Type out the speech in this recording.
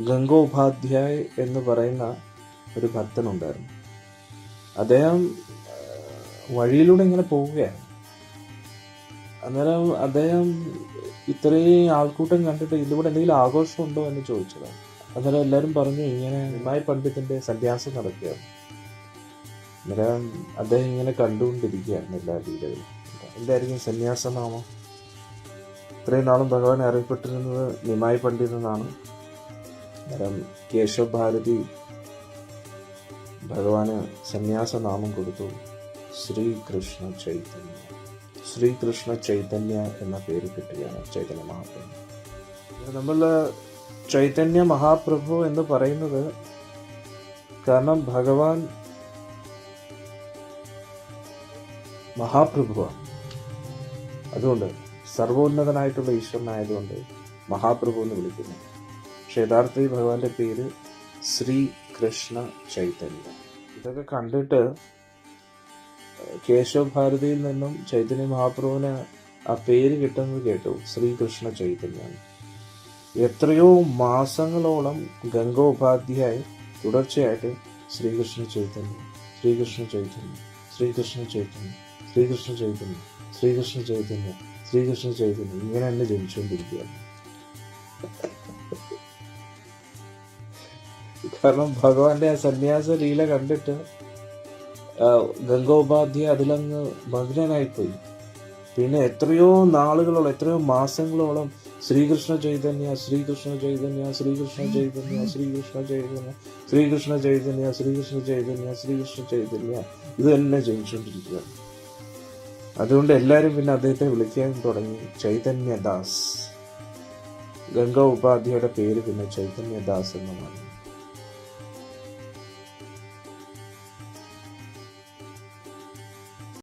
ഗംഗോപാധ്യായ് എന്ന് പറയുന്ന ഒരു ഭക്തനുണ്ടായിരുന്നു. അദ്ദേഹം വഴിയിലൂടെ ഇങ്ങനെ പോവുകയാണ്. അന്നേരം അദ്ദേഹം ഇത്രയും ആൾക്കൂട്ടം കണ്ടിട്ട് ഇതിലൂടെ എന്തെങ്കിലും ആഘോഷമുണ്ടോ എന്ന് ചോദിച്ചതാണ്. അന്നേരം എല്ലാവരും പറഞ്ഞു ഇങ്ങനെ നിമായി പണ്ഡിതന്റെ സന്യാസം നടക്കുകയാണ്. അന്നേരം അദ്ദേഹം ഇങ്ങനെ കണ്ടുകൊണ്ടിരിക്കുകയാണ് എല്ലാ ലീലകളും. എന്തായിരിക്കും സന്യാസനാമം? ഇത്രയും നാളും ഭഗവാൻ അറിയപ്പെട്ടിരുന്നത് നിമായി പണ്ഡിതൻ എന്നാണ്. അന്നേരം കേശവ് ഭാരതി ഭഗവാന് സന്യാസനാമം കൊടുത്തു, ശ്രീകൃഷ്ണ ചൈതന്യ. ശ്രീകൃഷ്ണ ചൈതന്യ എന്ന പേര് കിട്ടുകയാണ് ചൈതന്യ മഹാപ്രഭു. നമ്മൾ ചൈതന്യ മഹാപ്രഭു എന്ന് പറയുന്നത് കാരണം ഭഗവാൻ മഹാപ്രഭുവാണ്. അതുകൊണ്ട് സർവോന്നതനായിട്ടുള്ള ഈശ്വരനായതുകൊണ്ട് മഹാപ്രഭു എന്ന് വിളിക്കുന്നു. പക്ഷെ യഥാർത്ഥത്തിൽ ഭഗവാന്റെ പേര് ശ്രീകൃഷ്ണ ചൈതന്യ. ഇതൊക്കെ കണ്ടിട്ട് കേശവ് ഭാരതിയിൽ നിന്നും ചൈതന്യ മഹാപ്രഭുവിന് ആ പേര് കിട്ടുന്നത് കേട്ടു, ശ്രീകൃഷ്ണ ചൈതന്യ. എത്രയോ മാസങ്ങളോളം ഗംഗോപാധ്യായ് തുടർച്ചയായിട്ട് ശ്രീകൃഷ്ണ ചൈതന്യ, ശ്രീകൃഷ്ണ ചൈതന്യ, ശ്രീകൃഷ്ണ ചൈതന്യ, ശ്രീകൃഷ്ണ ചൈതന്യ, ശ്രീകൃഷ്ണ ചൈതന്യ, ശ്രീകൃഷ്ണ ചൈതന്യ ഇങ്ങനെ തന്നെ ജനിച്ചുകൊണ്ടിരിക്കുകയാണ്. കാരണം ഭഗവാന്റെ ആ സന്യാസ ലീല കണ്ടിട്ട് ഗംഗോപാധ്യായ അതിലങ്ങ് മഗ്നനായിപ്പോയി. പിന്നെ എത്രയോ നാളുകളോളം, എത്രയോ മാസങ്ങളോളം ശ്രീകൃഷ്ണ ചൈതന്യ, ശ്രീകൃഷ്ണ ചൈതന്യ, ശ്രീകൃഷ്ണ ചൈതന്യ, ശ്രീകൃഷ്ണ ചൈതന്യ, ശ്രീകൃഷ്ണ ചൈതന്യ, ശ്രീകൃഷ്ണ ചൈതന്യ, ശ്രീകൃഷ്ണ ചൈതന്യ ഇത് തന്നെ ജനിച്ചുകൊണ്ടിരിക്കുകയാണ്. അതുകൊണ്ട് എല്ലാവരും പിന്നെ അദ്ദേഹത്തെ വിളിക്കാൻ തുടങ്ങി ചൈതന്യദാസ്. ഗംഗ ഉപാധ്യായുടെ പേര് പിന്നെ ചൈതന്യദാസ് എന്ന് മാറി.